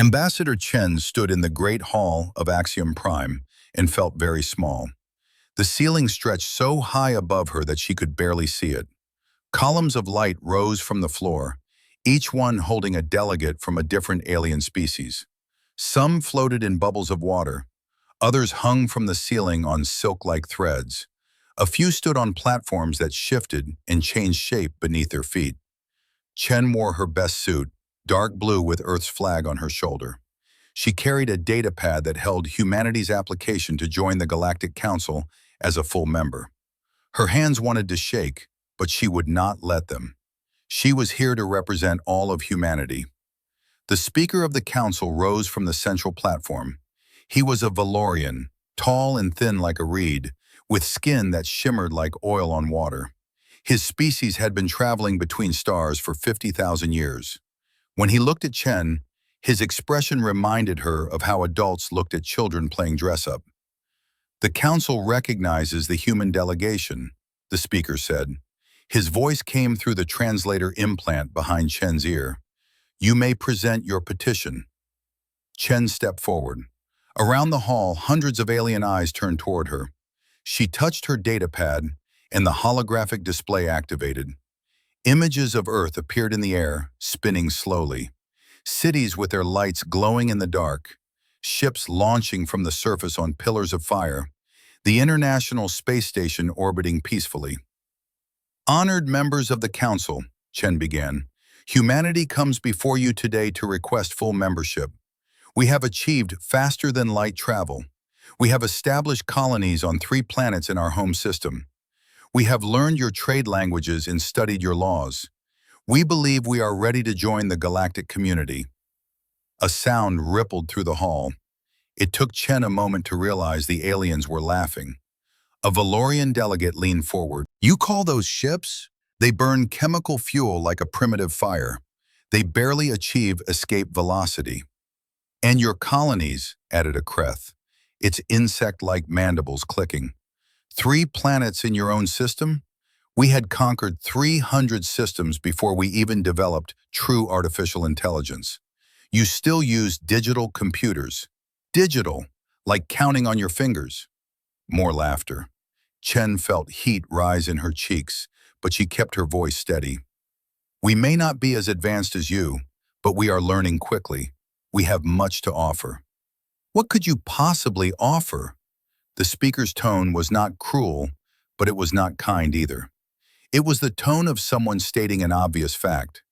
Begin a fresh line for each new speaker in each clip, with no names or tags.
Ambassador Chen stood in the great hall of Axiom Prime and felt very small. The ceiling stretched so high above her that she could barely see it. Columns of light rose from the floor, each one holding a delegate from a different alien species. Some floated in bubbles of water. Others hung from the ceiling on silk-like threads. A few stood on platforms that shifted and changed shape beneath their feet. Chen wore her best suit, dark blue with Earth's flag on her shoulder. She carried a data pad that held humanity's application to join the Galactic Council as a full member. Her hands wanted to shake, but she would not let them. She was here to represent all of humanity. The Speaker of the Council rose from the central platform. He was a Valorian, tall and thin like a reed, with skin that shimmered like oil on water. His species had been traveling between stars for 50,000 years. When he looked at Chen, his expression reminded her of how adults looked at children playing dress-up. "The Council recognizes the human delegation," the speaker said. His voice came through the translator implant behind Chen's ear. "You may present your petition." Chen stepped forward. Around the hall, hundreds of alien eyes turned toward her. She touched her data pad, and the holographic display activated. Images of Earth appeared in the air, spinning slowly. Cities with their lights glowing in the dark. Ships launching from the surface on pillars of fire. The International Space Station orbiting peacefully. "Honored members of the Council," Chen began, "humanity comes before you today to request full membership. We have achieved faster-than-light travel. We have established colonies on 3 planets in our home system. We have learned your trade languages and studied your laws. We believe we are ready to join the galactic community." A sound rippled through the hall. It took Chen a moment to realize the aliens were laughing. A Valorian delegate leaned forward. "You call those ships? They burn chemical fuel like a primitive fire. They barely achieve escape velocity." "And your colonies," added a Kreth, its insect-like mandibles clicking. 3 planets in your own system? We had conquered 300 systems before we even developed true artificial intelligence. You still use digital computers. Digital, like counting on your fingers." More laughter. Chen felt heat rise in her cheeks, but she kept her voice steady. "We may not be as advanced as you, but we are learning quickly. We have much to offer." "What could you possibly offer?" The speaker's tone was not cruel, but it was not kind either. It was the tone of someone stating an obvious fact.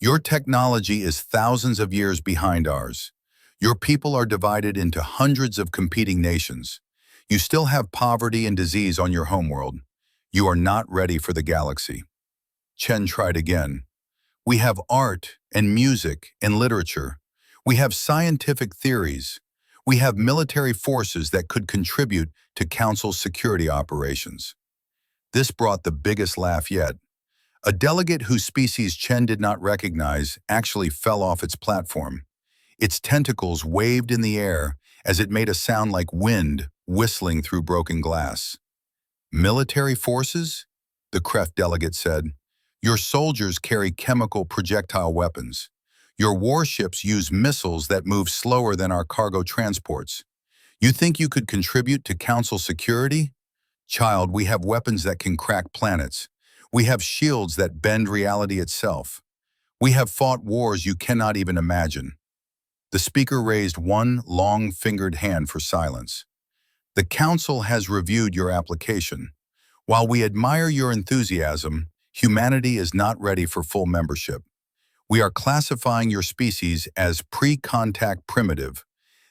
"Your technology is thousands of years behind ours. Your people are divided into hundreds of competing nations. You still have poverty and disease on your homeworld. You are not ready for the galaxy." Chen tried again. "We have art and music and literature. We have scientific theories. We have military forces that could contribute to Council security operations." This brought the biggest laugh yet. A delegate whose species Chen did not recognize actually fell off its platform. Its tentacles waved in the air as it made a sound like wind whistling through broken glass. "Military forces?" the Kreth delegate said. "Your soldiers carry chemical projectile weapons. Your warships use missiles that move slower than our cargo transports. You think you could contribute to Council security? Child, we have weapons that can crack planets. We have shields that bend reality itself. We have fought wars you cannot even imagine." The speaker raised one long-fingered hand for silence. "The Council has reviewed your application. While we admire your enthusiasm, humanity is not ready for full membership. We are classifying your species as pre-contact primitive.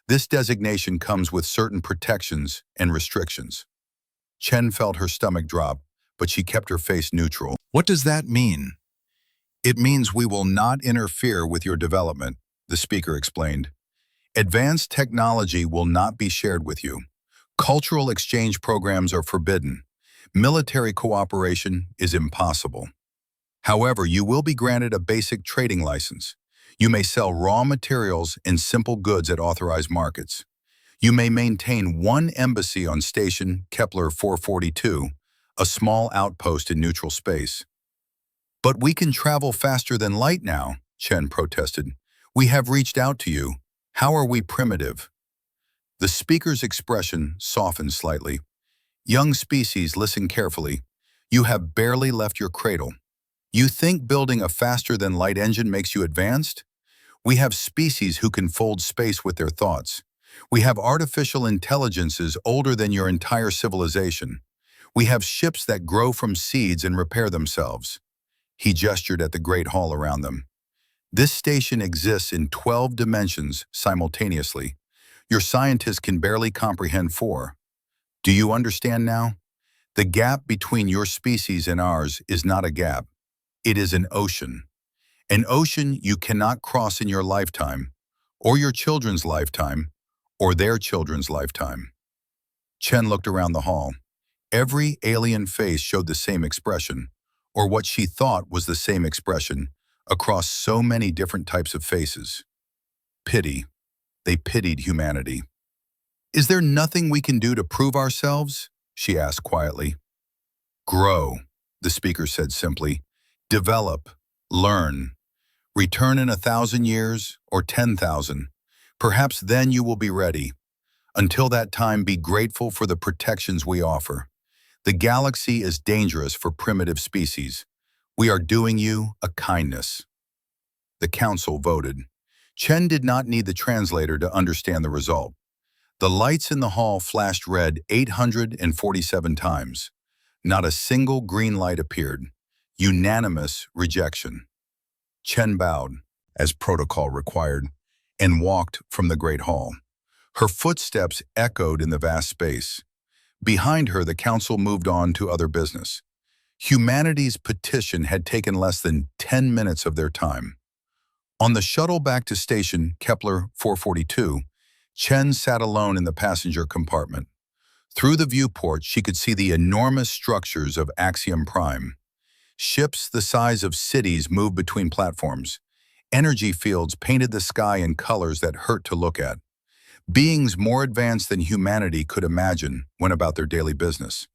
This designation comes with certain protections and restrictions." Chen felt her stomach drop, but she kept her face neutral. "What does that mean?" "It means we will not interfere with your development," the speaker explained. "Advanced technology will not be shared with you. Cultural exchange programs are forbidden. Military cooperation is impossible. However, you will be granted a basic trading license. You may sell raw materials and simple goods at authorized markets. You may maintain 1 embassy on station Kepler 442, a small outpost in neutral space." "But we can travel faster than light now," Chen protested. "We have reached out to you. How are we primitive? The speaker's expression softened slightly. Young species, listen carefully. You have barely left your cradle. You think building a faster-than-light engine makes you advanced? We have species who can fold space with their thoughts. We have artificial intelligences older than your entire civilization. We have ships that grow from seeds and repair themselves. He gestured at the great hall around them. This station exists in 12 dimensions simultaneously. Your scientists can barely comprehend 4. Do you understand now? The gap between your species and ours is not a gap. It is an ocean. An ocean you cannot cross in your lifetime, or your children's lifetime, or their children's lifetime. Chen looked around the hall. Every alien face showed the same expression, or what she thought was the same expression, across so many different types of faces. Pity. They pitied humanity. Is there nothing we can do to prove ourselves? She asked quietly. Grow, the speaker said simply. Develop. Learn. Return in 1,000 years or 10,000. Perhaps then you will be ready. Until that time, be grateful for the protections we offer. The galaxy is dangerous for primitive species. We are doing you a kindness. The council voted. Chen did not need the translator to understand the result. The lights in the hall flashed red 847 times. Not a single green light appeared. Unanimous rejection. Chen bowed, as protocol required, and walked from the great hall. Her footsteps echoed in the vast space. Behind her, the council moved on to other business. Humanity's petition had taken less than 10 minutes of their time. On the shuttle back to station Kepler 442, Chen sat alone in the passenger compartment. Through the viewport, she could see the enormous structures of Axiom Prime. Ships the size of cities moved between platforms. Energy fields painted the sky in colors that hurt to look at. Beings more advanced than humanity could imagine went about their daily business.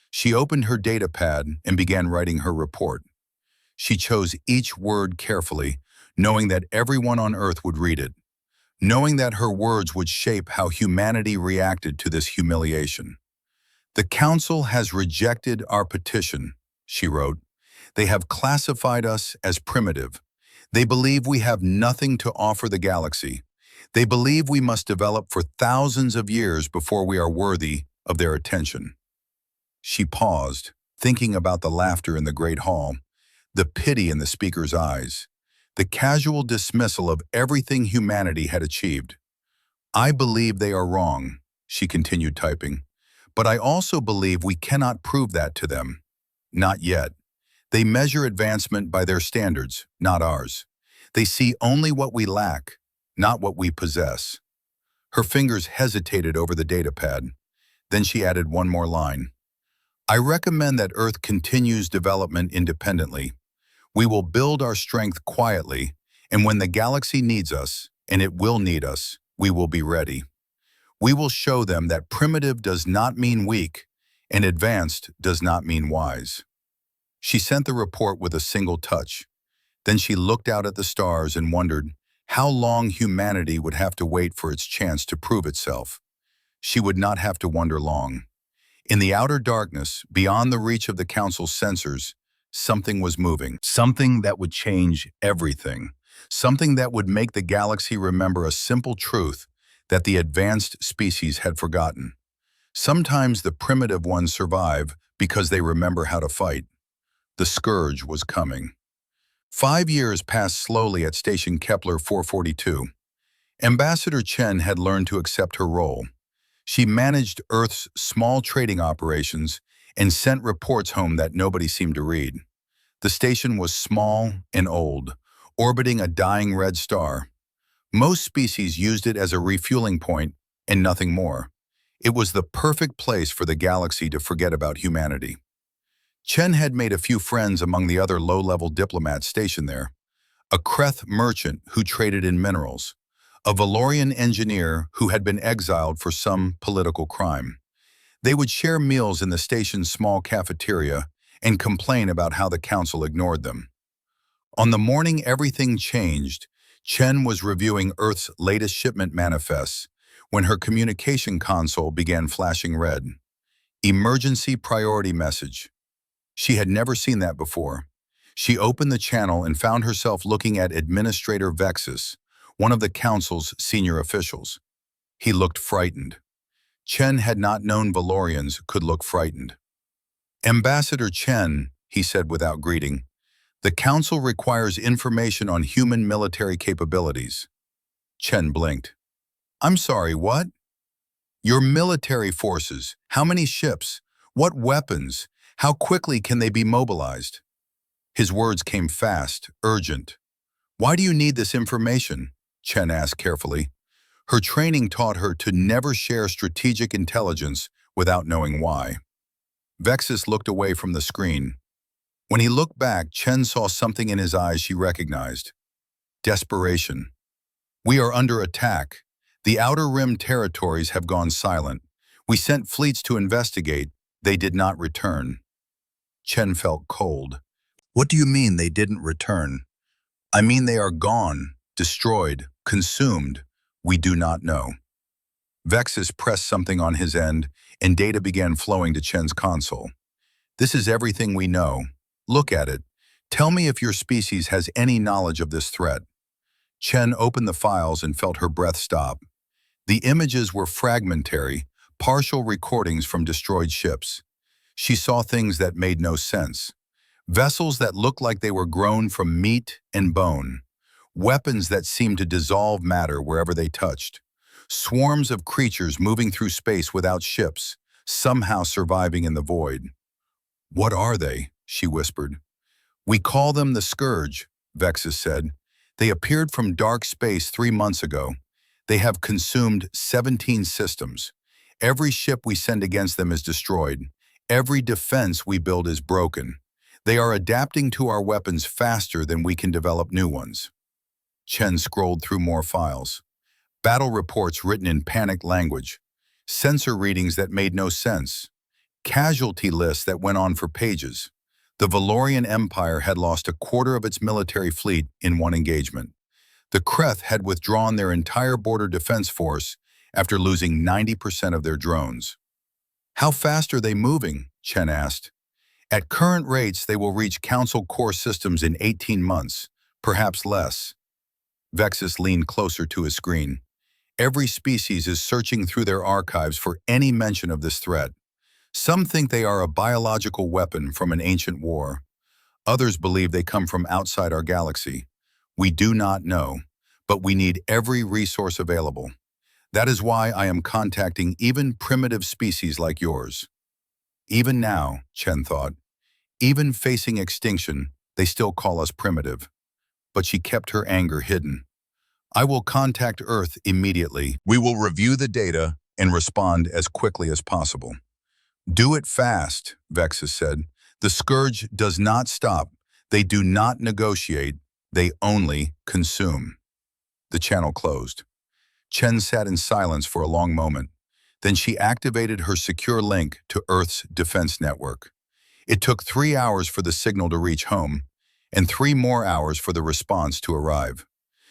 She opened her data pad and began writing her report. She chose each word carefully, knowing that everyone on Earth would read it, knowing that her words would shape how humanity reacted to this humiliation. The Council has rejected our petition, she wrote. They have classified us as primitive. They believe we have nothing to offer the galaxy. They believe we must develop for thousands of years before we are worthy of their attention. She paused, thinking about the laughter in the great hall, the pity in the speaker's eyes, the casual dismissal of everything humanity had achieved. I believe they are wrong, she continued typing, but I also believe we cannot prove that to them. Not yet. They measure advancement by their standards, not ours. They see only what we lack, not what we possess. Her fingers hesitated over the data pad. Then she added one more line. I recommend that Earth continues development independently. We will build our strength quietly, and when the galaxy needs us, and it will need us, we will be ready. We will show them that primitive does not mean weak, and advanced does not mean wise. She sent the report with a single touch. Then she looked out at the stars and wondered how long humanity would have to wait for its chance to prove itself. She would not have to wonder long. In the outer darkness, beyond the reach of the Council's sensors, something was moving. Something that would change everything. Something that would make the galaxy remember a simple truth that the advanced species had forgotten. Sometimes the primitive ones survive because they remember how to fight. The scourge was coming. 5 years passed slowly at Station Kepler 442. Ambassador Chen had learned to accept her role. She managed Earth's small trading operations and sent reports home that nobody seemed to read. The station was small and old, orbiting a dying red star. Most species used it as a refueling point and nothing more. It was the perfect place for the galaxy to forget about humanity. Chen had made a few friends among the other low-level diplomats stationed there. A Kreth merchant who traded in minerals. A Valorian engineer who had been exiled for some political crime. They would share meals in the station's small cafeteria and complain about how the council ignored them. On the morning everything changed, Chen was reviewing Earth's latest shipment manifests when her communication console began flashing red. Emergency priority message. She had never seen that before. She opened the channel and found herself looking at Administrator Vexus, one of the Council's senior officials. He looked frightened. Chen had not known Valorians could look frightened. Ambassador Chen, he said without greeting, the Council requires information on human military capabilities. Chen blinked. I'm sorry, what? Your military forces, how many ships? What weapons? How quickly can they be mobilized? His words came fast, urgent. Why do you need this information? Chen asked carefully. Her training taught her to never share strategic intelligence without knowing why. Vexus looked away from the screen. When he looked back, Chen saw something in his eyes she recognized. Desperation. We are under attack. The Outer Rim territories have gone silent. We sent fleets to investigate. They did not return. Chen felt cold. What do you mean they didn't return? I mean they are gone, destroyed, consumed. We do not know. Vexus pressed something on his end, and data began flowing to Chen's console. This is everything we know. Look at it. Tell me if your species has any knowledge of this threat. Chen opened the files and felt her breath stop. The images were fragmentary, partial recordings from destroyed ships. She saw things that made no sense. Vessels that looked like they were grown from meat and bone. Weapons that seemed to dissolve matter wherever they touched. Swarms of creatures moving through space without ships, somehow surviving in the void. What are they? She whispered. We call them the Scourge, Vexus said. They appeared from dark space 3 months ago. They have consumed 17 systems. Every ship we send against them is destroyed. Every defense we build is broken. They are adapting to our weapons faster than we can develop new ones. Chen scrolled through more files. Battle reports written in panicked language. Sensor readings that made no sense. Casualty lists that went on for pages. The Valorian Empire had lost a quarter of its military fleet in one engagement. The Kreth had withdrawn their entire border defense force after losing 90% of their drones. How fast are they moving? Chen asked. At current rates, they will reach Council core systems in 18 months, perhaps less. Vexus leaned closer to his screen. Every species is searching through their archives for any mention of this threat. Some think they are a biological weapon from an ancient war. Others believe they come from outside our galaxy. We do not know, but we need every resource available. That is why I am contacting even primitive species like yours. Even now, Chen thought, even facing extinction, they still call us primitive. But she kept her anger hidden. I will contact Earth immediately. We will review the data and respond as quickly as possible. Do it fast, Vexus said. The Scourge does not stop. They do not negotiate. They only consume. The channel closed. Chen sat in silence for a long moment. Then she activated her secure link to Earth's defense network. It took 3 hours for the signal to reach home, and 3 more hours for the response to arrive.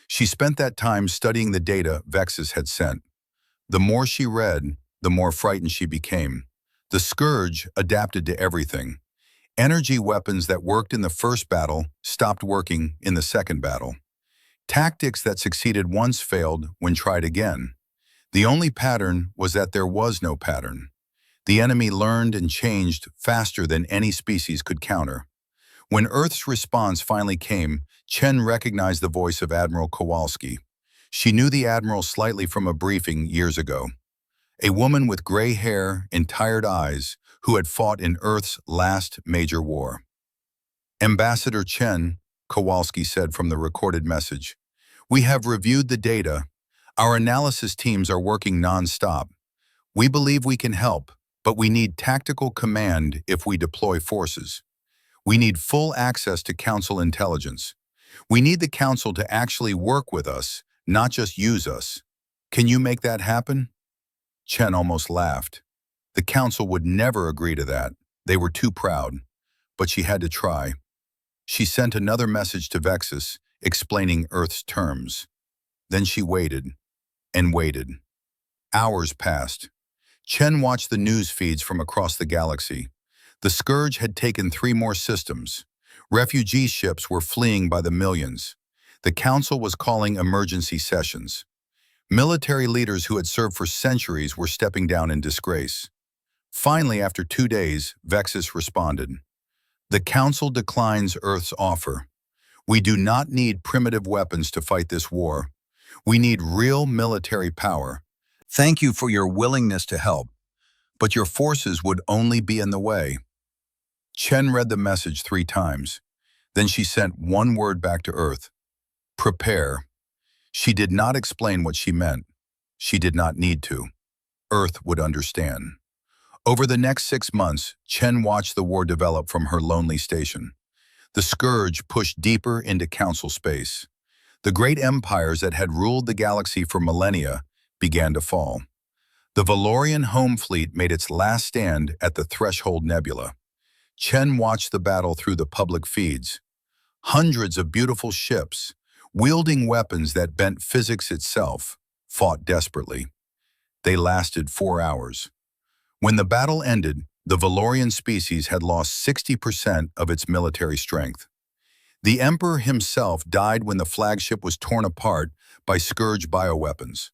She spent that time studying the data Vexus had sent. The more she read, the more frightened she became. The Scourge adapted to everything. Energy weapons that worked in the first battle stopped working in the second battle. Tactics that succeeded once failed when tried again. The only pattern was that there was no pattern. The enemy learned and changed faster than any species could counter. When Earth's response finally came, Chen recognized the voice of Admiral Kowalski. She knew the Admiral slightly from a briefing years ago. A woman with gray hair and tired eyes who had fought in Earth's last major war. Ambassador Chen, Kowalski said from the recorded message, we have reviewed the data. Our analysis teams are working non-stop. We believe we can help, but we need tactical command if we deploy forces. We need full access to Council intelligence. We need the Council to actually work with us, not just use us. Can you make that happen? Chen almost laughed. The Council would never agree to that. They were too proud. But she had to try. She sent another message to Vexus explaining Earth's terms. Then she waited and waited. Hours passed. Chen watched the news feeds from across the galaxy. The Scourge had taken 3 more systems. Refugee ships were fleeing by the millions. The Council was calling emergency sessions. Military leaders who had served for centuries were stepping down in disgrace. Finally, after 2 days, Vexus responded. The Council declines Earth's offer. We do not need primitive weapons to fight this war. We need real military power. Thank you for your willingness to help, but your forces would only be in the way. Chen read the message 3 times. Then she sent one word back to Earth. Prepare. She did not explain what she meant. She did not need to. Earth would understand. Over the next 6 months, Chen watched the war develop from her lonely station. The Scourge pushed deeper into Council space. The great empires that had ruled the galaxy for millennia began to fall. The Valorian home fleet made its last stand at the Threshold Nebula. Chen watched the battle through the public feeds. Hundreds of beautiful ships, wielding weapons that bent physics itself, fought desperately. They lasted 4 hours. When the battle ended, the Valorian species had lost 60% of its military strength. The Emperor himself died when the flagship was torn apart by Scourge bioweapons.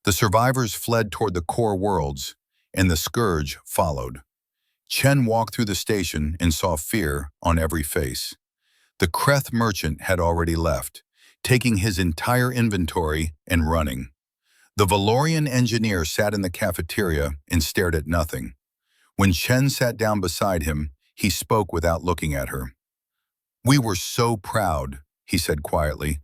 The survivors fled toward the core worlds, and the Scourge followed. Chen walked through the station and saw fear on every face. The Kreth merchant had already left, taking his entire inventory and running. The Valorian engineer sat in the cafeteria and stared at nothing. When Chen sat down beside him, he spoke without looking at her. We were so proud, he said quietly.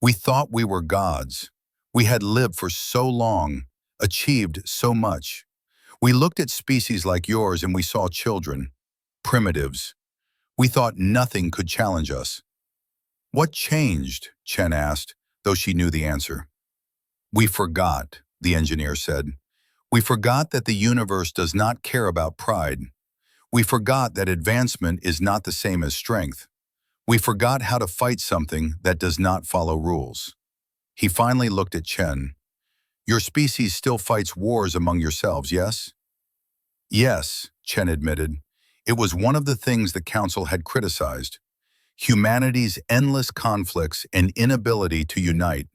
We thought we were gods. We had lived for so long, achieved so much. We looked at species like yours and we saw children, primitives. We thought nothing could challenge us. What changed? Chen asked, though she knew the answer. We forgot, the engineer said. We forgot that the universe does not care about pride. We forgot that advancement is not the same as strength. We forgot how to fight something that does not follow rules. He finally looked at Chen. Your species still fights wars among yourselves, yes? Yes, Chen admitted. It was one of the things the Council had criticized. Humanity's endless conflicts and inability to unite.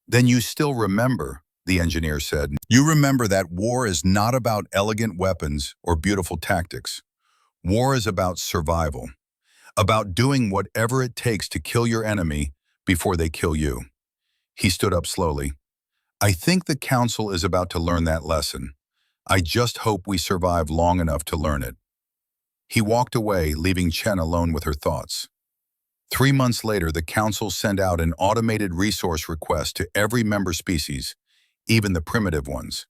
Then you still remember, the engineer said. You remember that war is not about elegant weapons or beautiful tactics. War is about survival, about doing whatever it takes to kill your enemy before they kill you. He stood up slowly. I think the Council is about to learn that lesson. I just hope we survive long enough to learn it. He walked away, leaving Chen alone with her thoughts. 3 months later, the Council sent out an automated resource request to every member species, even the primitive ones.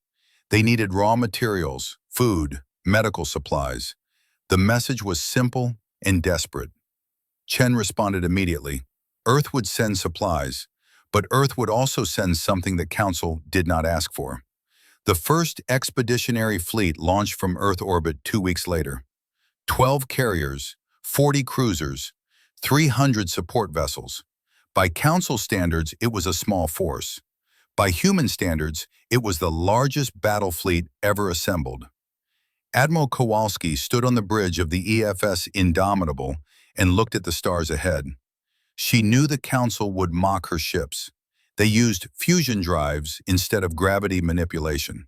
They needed raw materials, food, medical supplies. The message was simple and desperate. Chen responded immediately. Earth would send supplies, but Earth would also send something the Council did not ask for. The first expeditionary fleet launched from Earth orbit 2 weeks later. 12 carriers, 40 cruisers, 300 support vessels. By Council standards, it was a small force. By human standards, it was the largest battle fleet ever assembled. Admiral Kowalski stood on the bridge of the EFS Indomitable and looked at the stars ahead. She knew the Council would mock her ships. They used fusion drives instead of gravity manipulation.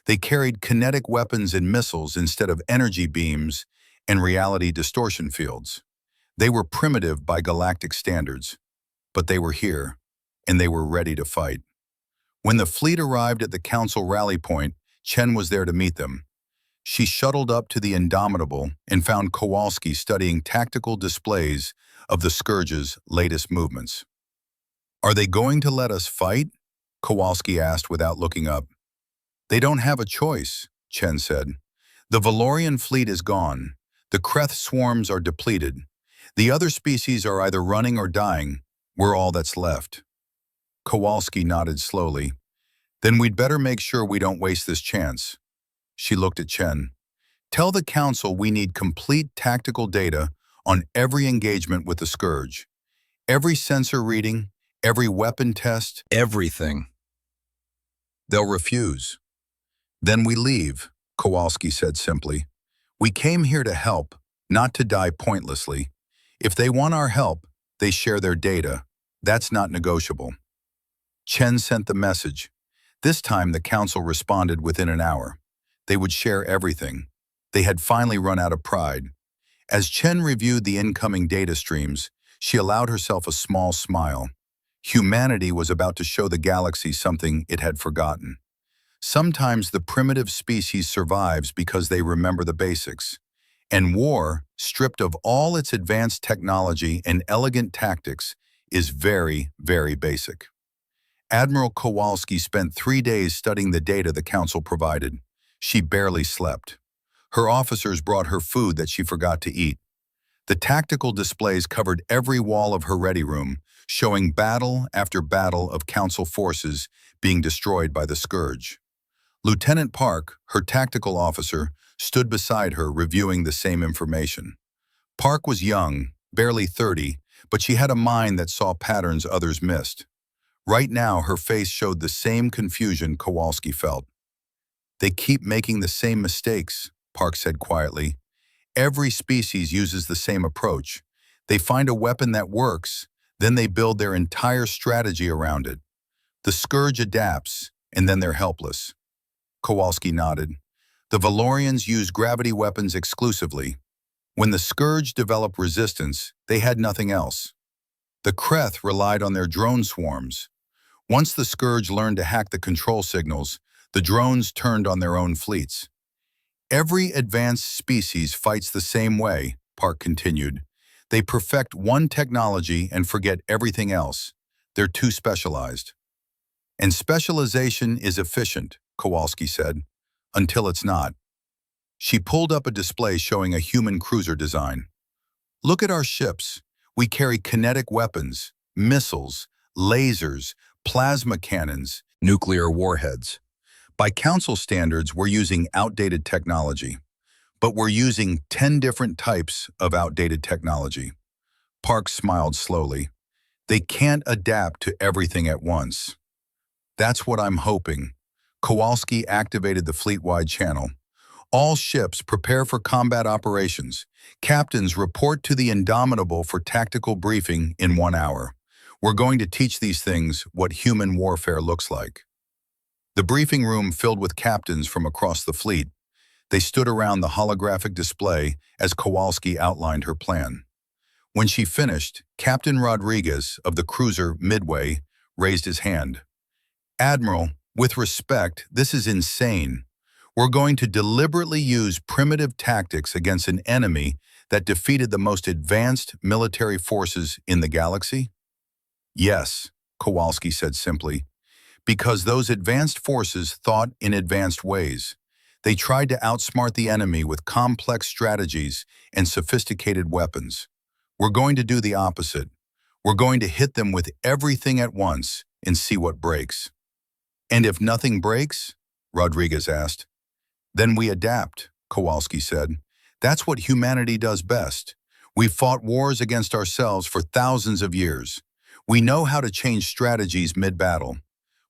They carried kinetic weapons and missiles instead of energy beams and reality distortion fields. They were primitive by galactic standards, but they were here, and they were ready to fight. When the fleet arrived at the Council rally point, Chen was there to meet them. She shuttled up to the Indomitable and found Kowalski studying tactical displays of the Scourge's latest movements. Are they going to let us fight? Kowalski asked without looking up. They don't have a choice, Chen said. The Valorian fleet is gone. The Kreth swarms are depleted. The other species are either running or dying. We're all that's left. Kowalski nodded slowly. Then we'd better make sure we don't waste this chance. She looked at Chen. Tell the Council we need complete tactical data on every engagement with the Scourge. Every sensor reading, every weapon test, everything. They'll refuse. Then we leave, Kowalski said simply. We came here to help, not to die pointlessly. If they want our help, they share their data. That's not negotiable. Chen sent the message. This time the council responded within an hour. They would share everything. They had finally run out of pride. As Chen reviewed the incoming data streams, she allowed herself a small smile. Humanity was about to show the galaxy something it had forgotten. Sometimes the primitive species survives because they remember the basics. And war, stripped of all its advanced technology and elegant tactics, is very, very basic. Admiral Kowalski spent 3 days studying the data the council provided. She barely slept. Her officers brought her food that she forgot to eat. The tactical displays covered every wall of her ready room, showing battle after battle of council forces being destroyed by the Scourge. Lieutenant Park, her tactical officer, stood beside her reviewing the same information. Park was young, barely 30, but she had a mind that saw patterns others missed. Right now, her face showed the same confusion Kowalski felt. They keep making the same mistakes, Park said quietly. Every species uses the same approach. They find a weapon that works, then they build their entire strategy around it. The Scourge adapts, and then they're helpless. Kowalski nodded. The Valorians use gravity weapons exclusively. When the Scourge developed resistance, they had nothing else. The Kreth relied on their drone swarms. Once the Scourge learned to hack the control signals, the drones turned on their own fleets. Every advanced species fights the same way, Park continued. They perfect one technology and forget everything else. They're too specialized. And specialization is efficient, Kowalski said, until it's not. She pulled up a display showing a human cruiser design. Look at our ships. We carry kinetic weapons, missiles, lasers, plasma cannons, nuclear warheads. By council standards, we're using outdated technology, but we're using 10 different types of outdated technology. Park smiled slowly. They can't adapt to everything at once. That's what I'm hoping. Kowalski activated the fleet-wide channel. All ships prepare for combat operations. Captains report to the Indomitable for tactical briefing in 1 hour. We're going to teach these things what human warfare looks like. The briefing room filled with captains from across the fleet. They stood around the holographic display as Kowalski outlined her plan. When she finished, Captain Rodriguez of the cruiser Midway raised his hand. Admiral, with respect, this is insane. We're going to deliberately use primitive tactics against an enemy that defeated the most advanced military forces in the galaxy? Yes, Kowalski said simply, because those advanced forces thought in advanced ways. They tried to outsmart the enemy with complex strategies and sophisticated weapons. We're going to do the opposite. We're going to hit them with everything at once and see what breaks. And if nothing breaks? Rodriguez asked. Then we adapt, Kowalski said. That's what humanity does best. We've fought wars against ourselves for thousands of years. We know how to change strategies mid-battle.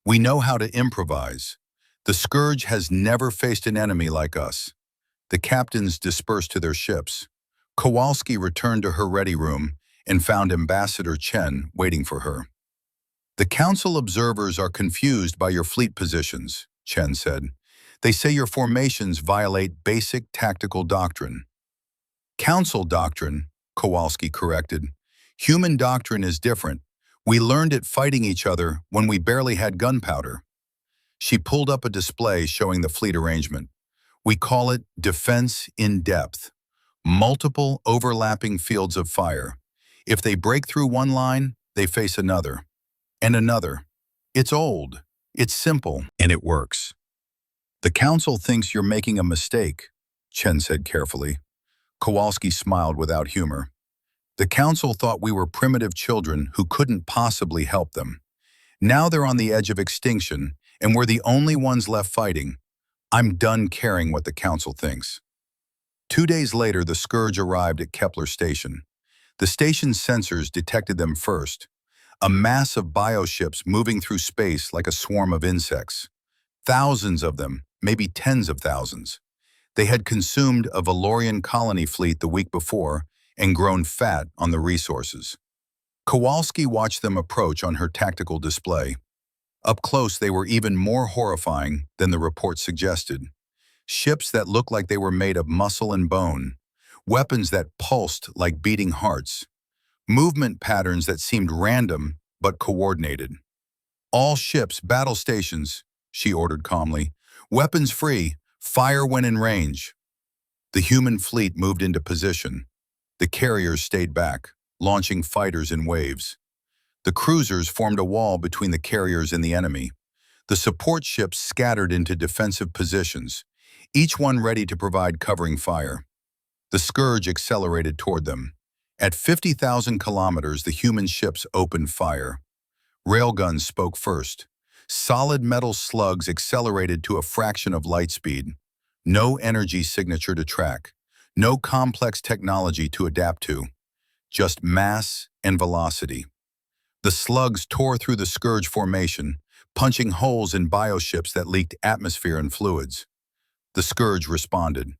We know how to improvise. The Scourge has never faced an enemy like us. The captains dispersed to their ships. Kowalski returned to her ready room and found Ambassador Chen waiting for her. The council observers are confused by your fleet positions, Chen said. They say your formations violate basic tactical doctrine. Council doctrine, Kowalski corrected. Human doctrine is different. We learned it fighting each other when we barely had gunpowder. She pulled up a display showing the fleet arrangement. We call it defense in depth. Multiple overlapping fields of fire. If they break through one line, they face another. And another. It's old. It's simple. And it works. The council thinks you're making a mistake, Chen said carefully. Kowalski smiled without humor. The council thought we were primitive children who couldn't possibly help them. Now they're on the edge of extinction, and we're the only ones left fighting. I'm done caring what the council thinks. 2 days later, the Scourge arrived at Kepler Station. The station's sensors detected them first, a mass of bioships moving through space like a swarm of insects. Thousands of them, maybe tens of thousands. They had consumed a Valorian colony fleet the week before and grown fat on the resources. Kowalski watched them approach on her tactical display. Up close, they were even more horrifying than the report suggested. Ships that looked like they were made of muscle and bone, weapons that pulsed like beating hearts, movement patterns that seemed random but coordinated. All ships, battle stations, she ordered calmly. Weapons free, fire when in range. The human fleet moved into position. The carriers stayed back, launching fighters in waves. The cruisers formed a wall between the carriers and the enemy. The support ships scattered into defensive positions, each one ready to provide covering fire. The Scourge accelerated toward them. At 50,000 kilometers, the human ships opened fire. Railguns spoke first. Solid metal slugs accelerated to a fraction of light speed. No energy signature to track. No complex technology to adapt to. Just mass and velocity. The slugs tore through the Scourge formation, punching holes in bioships that leaked atmosphere and fluids. The Scourge responded.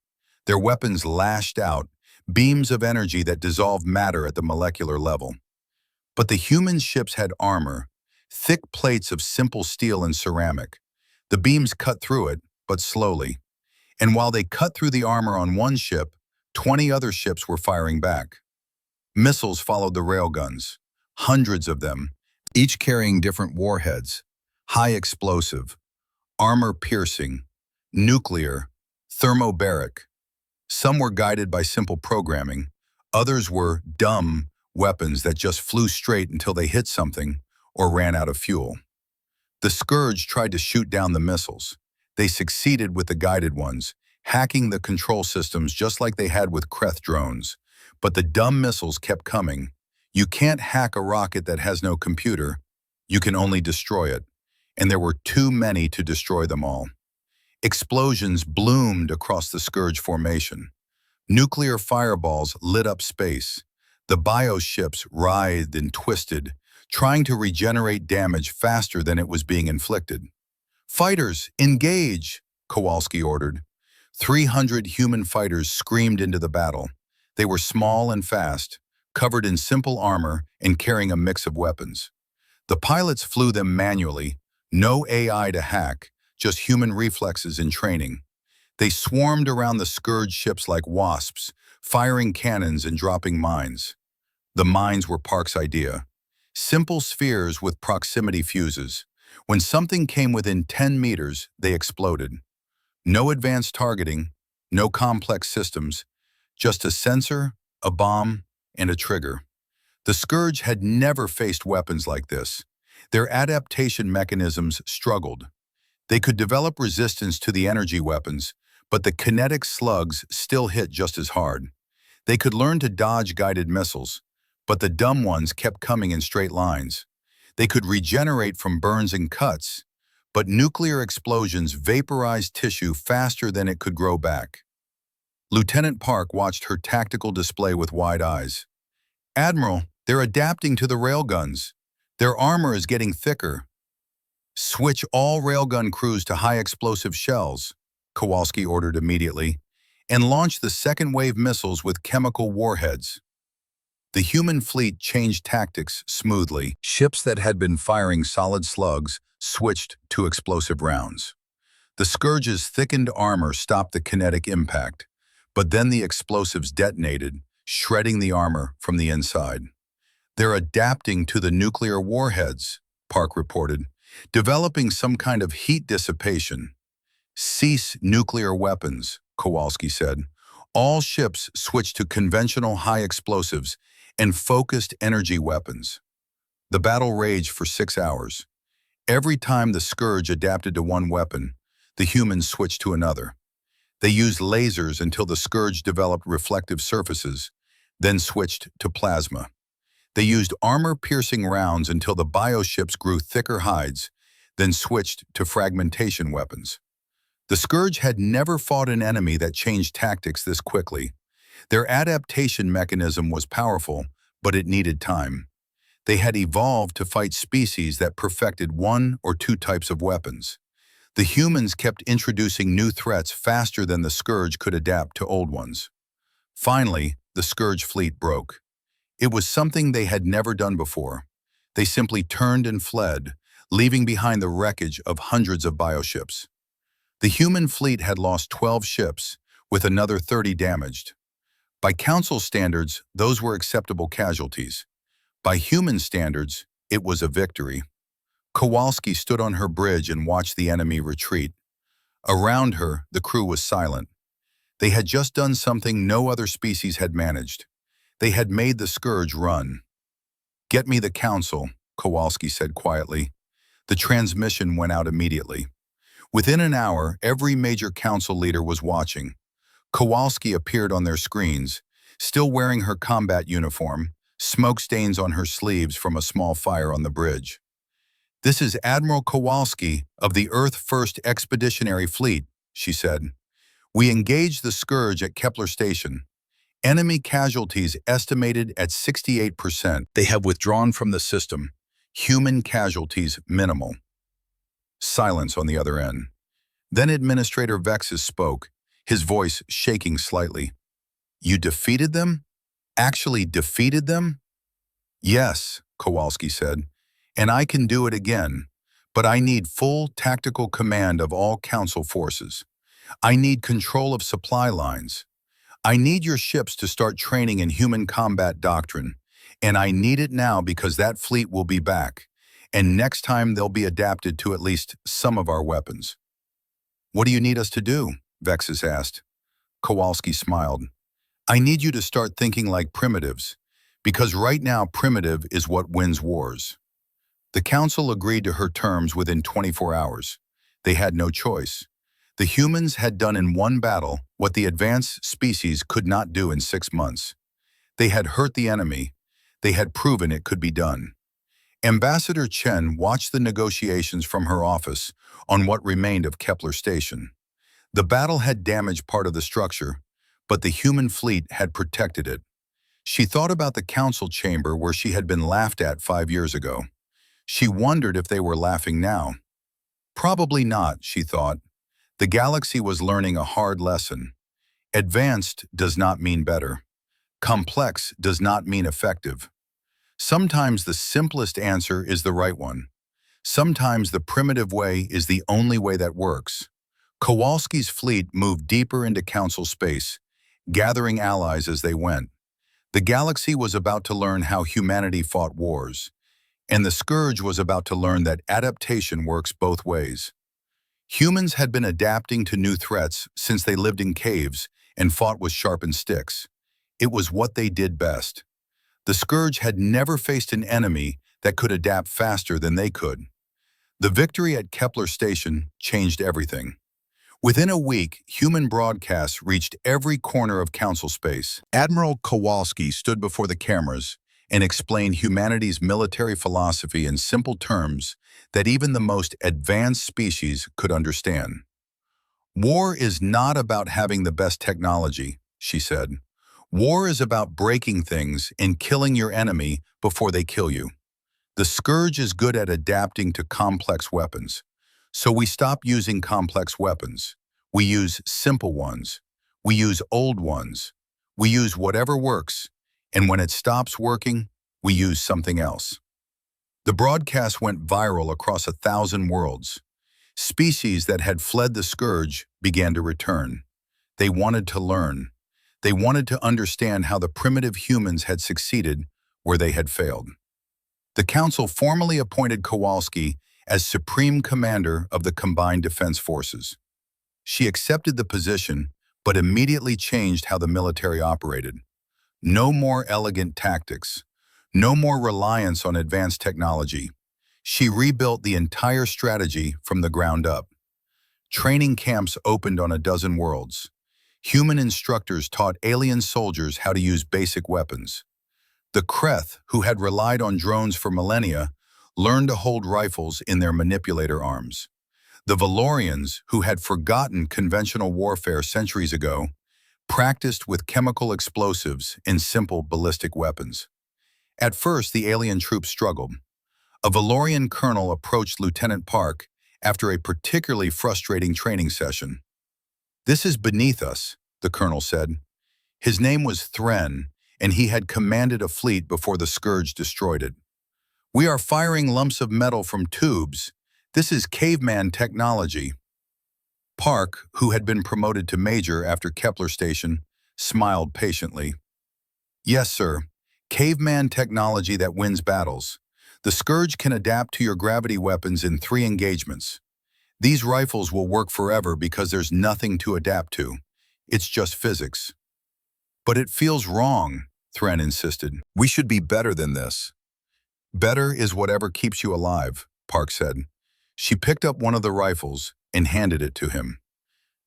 Their weapons lashed out, beams of energy that dissolved matter at the molecular level. But the human ships had armor, thick plates of simple steel and ceramic. The beams cut through it, but slowly. And while they cut through the armor on one ship, 20 other ships were firing back. Missiles followed the railguns, hundreds of them, each carrying different warheads, high explosive, armor-piercing, nuclear, thermobaric. Some were guided by simple programming. Others were dumb weapons that just flew straight until they hit something or ran out of fuel. The Scourge tried to shoot down the missiles. They succeeded with the guided ones, hacking the control systems just like they had with Kreth drones. But the dumb missiles kept coming. You can't hack a rocket that has no computer. You can only destroy it. And there were too many to destroy them all. Explosions bloomed across the Scourge formation. Nuclear fireballs lit up space. The bioships writhed and twisted, trying to regenerate damage faster than it was being inflicted. "Fighters, engage!" Kowalski ordered. 300 human fighters screamed into the battle. They were small and fast, covered in simple armor and carrying a mix of weapons. The pilots flew them manually, no AI to hack, just human reflexes and training. They swarmed around the Scourge ships like wasps, firing cannons and dropping mines. The mines were Park's idea. Simple spheres with proximity fuses. When something came within 10 meters, they exploded. No advanced targeting, no complex systems, just a sensor, a bomb, and a trigger. The Scourge had never faced weapons like this. Their adaptation mechanisms struggled. They could develop resistance to the energy weapons, but the kinetic slugs still hit just as hard. They could learn to dodge guided missiles, but the dumb ones kept coming in straight lines. They could regenerate from burns and cuts, but nuclear explosions vaporized tissue faster than it could grow back. Lieutenant Park watched her tactical display with wide eyes. "Admiral, they're adapting to the railguns. Their armor is getting thicker." "Switch all railgun crews to high-explosive shells," Kowalski ordered immediately, "and launch the second-wave missiles with chemical warheads." The human fleet changed tactics smoothly. Ships that had been firing solid slugs switched to explosive rounds. The Scourge's thickened armor stopped the kinetic impact, but then the explosives detonated, shredding the armor from the inside. "They're adapting to the nuclear warheads," Park reported, "developing some kind of heat dissipation." "Cease nuclear weapons," Kowalski said. "All ships switch to conventional high explosives and focused energy weapons." The battle raged for 6 hours. Every time the Scourge adapted to one weapon, the humans switched to another. They used lasers until the Scourge developed reflective surfaces, then switched to plasma. They used armor-piercing rounds until the bioships grew thicker hides, then switched to fragmentation weapons. The Scourge had never fought an enemy that changed tactics this quickly. Their adaptation mechanism was powerful, but it needed time. They had evolved to fight species that perfected one or two types of weapons. The humans kept introducing new threats faster than the Scourge could adapt to old ones. Finally, the Scourge fleet broke. It was something they had never done before. They simply turned and fled, leaving behind the wreckage of hundreds of bioships. The human fleet had lost 12 ships, with another 30 damaged. By Council standards, those were acceptable casualties. By human standards, it was a victory. Kowalski stood on her bridge and watched the enemy retreat. Around her, the crew was silent. They had just done something no other species had managed. They had made the Scourge run. "Get me the Council," Kowalski said quietly. The transmission went out immediately. Within an hour, every major council leader was watching. Kowalski appeared on their screens, still wearing her combat uniform, smoke stains on her sleeves from a small fire on the bridge. "This is Admiral Kowalski of the Earth First Expeditionary Fleet," she said. "We engaged the Scourge at Kepler Station. Enemy casualties estimated at 68%. They have withdrawn from the system. Human casualties minimal." Silence on the other end. Then Administrator Vexus spoke, his voice shaking slightly. "You defeated them? Actually defeated them?" "Yes," Kowalski said, "and I can do it again, but I need full tactical command of all Council forces. I need control of supply lines. I need your ships to start training in human combat doctrine, and I need it now because that fleet will be back, and next time they'll be adapted to at least some of our weapons." "What do you need us to do?" Vexus asked. Kowalski smiled. "I need you to start thinking like primitives, because right now primitive is what wins wars." The Council agreed to her terms within 24 hours. They had no choice. The humans had done in one battle what the advanced species could not do in 6 months. They had hurt the enemy. They had proven it could be done. Ambassador Chen watched the negotiations from her office on what remained of Kepler Station. The battle had damaged part of the structure, but the human fleet had protected it. She thought about the council chamber where she had been laughed at 5 years ago. She wondered if they were laughing now. Probably not, she thought. The galaxy was learning a hard lesson. Advanced does not mean better. Complex does not mean effective. Sometimes the simplest answer is the right one. Sometimes the primitive way is the only way that works. Kowalski's fleet moved deeper into council space, gathering allies as they went. The galaxy was about to learn how humanity fought wars, and the Scourge was about to learn that adaptation works both ways. Humans had been adapting to new threats since they lived in caves and fought with sharpened sticks. It was what they did best. The Scourge had never faced an enemy that could adapt faster than they could. The victory at Kepler Station changed everything. Within a week, human broadcasts reached every corner of council space. Admiral Kowalski stood before the cameras and explained humanity's military philosophy in simple terms that even the most advanced species could understand. "War is not about having the best technology," she said. "War is about breaking things and killing your enemy before they kill you. The Scourge is good at adapting to complex weapons. So we stop using complex weapons. We use simple ones. We use old ones. We use whatever works. And when it stops working, we use something else." The broadcast went viral across 1,000 worlds. Species that had fled the Scourge began to return. They wanted to learn. They wanted to understand how the primitive humans had succeeded where they had failed. The Council formally appointed Kowalski as Supreme Commander of the Combined Defense Forces. She accepted the position, but immediately changed how the military operated. No more elegant tactics. No more reliance on advanced technology. She rebuilt the entire strategy from the ground up. Training camps opened on 12 worlds. Human instructors taught alien soldiers how to use basic weapons. The Kreth, who had relied on drones for millennia, learned to hold rifles in their manipulator arms. The Valorians, who had forgotten conventional warfare centuries ago, practiced with chemical explosives and simple ballistic weapons. At first, the alien troops struggled. A Valorian colonel approached Lieutenant Park after a particularly frustrating training session. "This is beneath us," the colonel said. His name was Thren, and he had commanded a fleet before the Scourge destroyed it. "We are firing lumps of metal from tubes. This is caveman technology." Park, who had been promoted to major after Kepler Station, smiled patiently. "Yes, sir. Caveman technology that wins battles. The Scourge can adapt to your gravity weapons in 3 engagements. These rifles will work forever because there's nothing to adapt to. It's just physics." "But it feels wrong," Thren insisted. "We should be better than this." "Better is whatever keeps you alive," Park said. She picked up one of the rifles and handed it to him.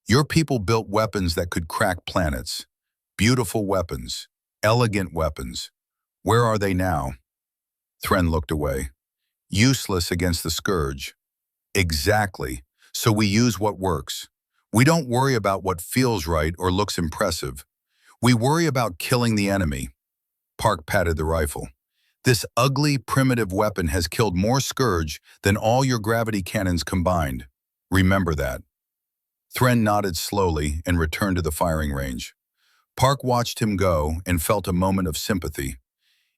"Your people built weapons that could crack planets. Beautiful weapons. Elegant weapons. Where are they now?" Thren looked away. "Useless against the Scourge." "Exactly. So we use what works. We don't worry about what feels right or looks impressive. We worry about killing the enemy." Park patted the rifle. "This ugly, primitive weapon has killed more Scourge than all your gravity cannons combined. Remember that." Thren nodded slowly and returned to the firing range. Park watched him go and felt a moment of sympathy.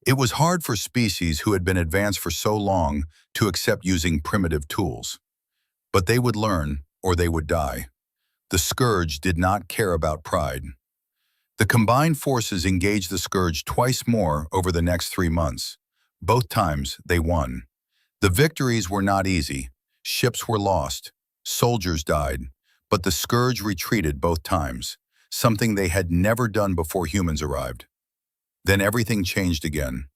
It was hard for species who had been advanced for so long to accept using primitive tools. But they would learn, or they would die. The Scourge did not care about pride. The combined forces engaged the Scourge twice more over the next 3 months. Both times, they won. The victories were not easy. Ships were lost. Soldiers died. But the Scourge retreated both times, something they had never done before humans arrived. Then everything changed again.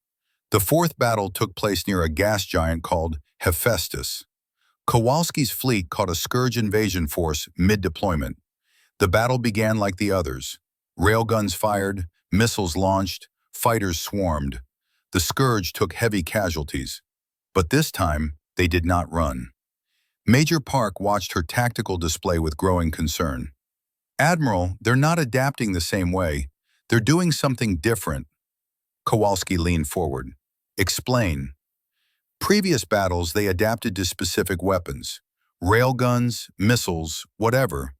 The 4th battle took place near a gas giant called Hephaestus. Kowalski's fleet caught a Scourge invasion force mid-deployment. The battle began like the others. Railguns fired, missiles launched, fighters swarmed. The Scourge took heavy casualties. But this time, they did not run. Major Park watched her tactical display with growing concern. "Admiral, they're not adapting the same way. They're doing something different." Kowalski leaned forward. "Explain." "Previous battles, they adapted to specific weapons. Railguns, missiles, whatever.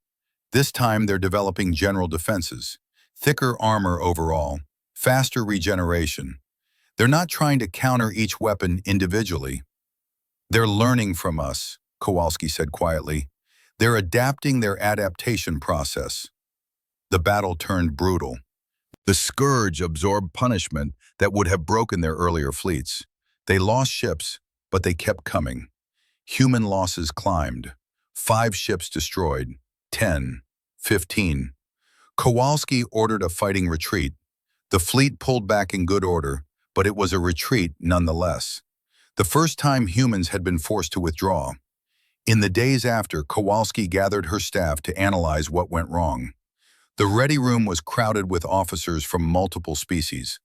This time, they're developing general defenses. Thicker armor overall. Faster regeneration. They're not trying to counter each weapon individually. They're learning from us," Kowalski said quietly. "They're adapting their adaptation process." The battle turned brutal. The Scourge absorbed punishment that would have broken their earlier fleets. They lost ships, but they kept coming. Human losses climbed. 5 ships destroyed. 10. 15. Kowalski ordered a fighting retreat. The fleet pulled back in good order, but it was a retreat nonetheless. The first time humans had been forced to withdraw. In the days after, Kowalski gathered her staff to analyze what went wrong. The ready room was crowded with officers from multiple species.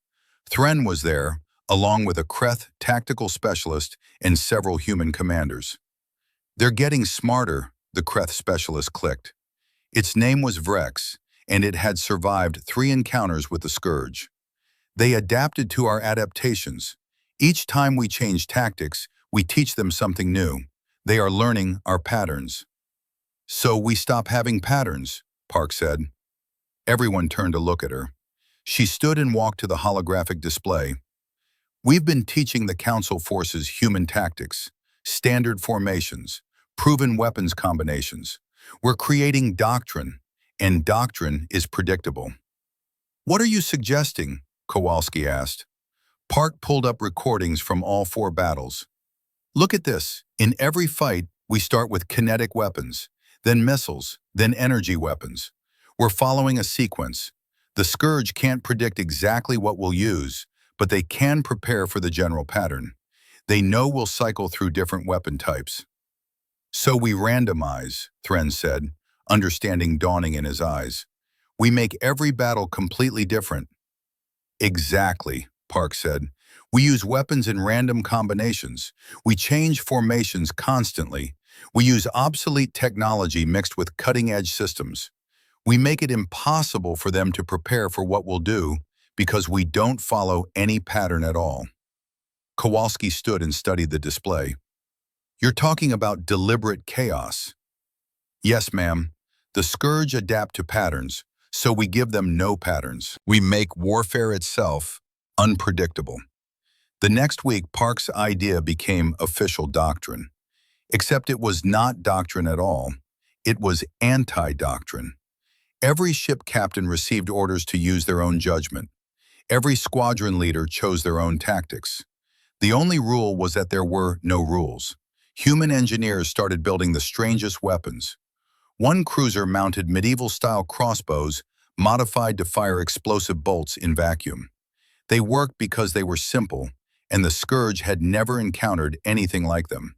Thren was there, along with a Kreth tactical specialist and several human commanders. "They're getting smarter," the Kreth specialist clicked. Its name was Vrex, and it had survived 3 encounters with the Scourge. "They adapted to our adaptations. Each time we change tactics, we teach them something new. They are learning our patterns." "So we stop having patterns," Park said. Everyone turned to look at her. She stood and walked to the holographic display. "We've been teaching the Council forces human tactics, standard formations, proven weapons combinations. We're creating doctrine, and doctrine is predictable." "What are you suggesting?" Kowalski asked. Park pulled up recordings from all 4 battles. "Look at this. In every fight, we start with kinetic weapons, then missiles, then energy weapons. We're following a sequence. The Scourge can't predict exactly what we'll use, but they can prepare for the general pattern. They know we'll cycle through different weapon types." "So we randomize," Thren said, understanding dawning in his eyes. "We make every battle completely different." "Exactly," Park said. "We use weapons in random combinations. We change formations constantly. We use obsolete technology mixed with cutting-edge systems. We make it impossible for them to prepare for what we'll do because we don't follow any pattern at all." Kowalski stood and studied the display. You're talking about deliberate chaos. Yes, ma'am. The Scourge adapt to patterns, so we give them no patterns. We make warfare itself unpredictable. The next week, Park's idea became official doctrine. Except it was not doctrine at all. It was anti-doctrine. Every ship captain received orders to use their own judgment. Every squadron leader chose their own tactics. The only rule was that there were no rules. Human engineers started building the strangest weapons. One cruiser mounted medieval-style crossbows modified to fire explosive bolts in vacuum. They worked because they were simple, and the Scourge had never encountered anything like them.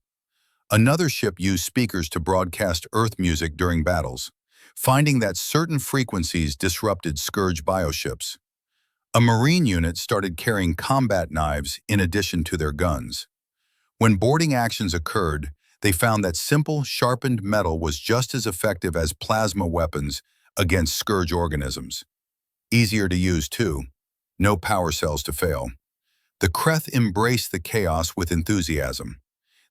Another ship used speakers to broadcast Earth music during battles, finding that certain frequencies disrupted Scourge bioships. A Marine unit started carrying combat knives in addition to their guns. When boarding actions occurred, they found that simple, sharpened metal was just as effective as plasma weapons against Scourge organisms. Easier to use, too. No power cells to fail. The Kreth embraced the chaos with enthusiasm.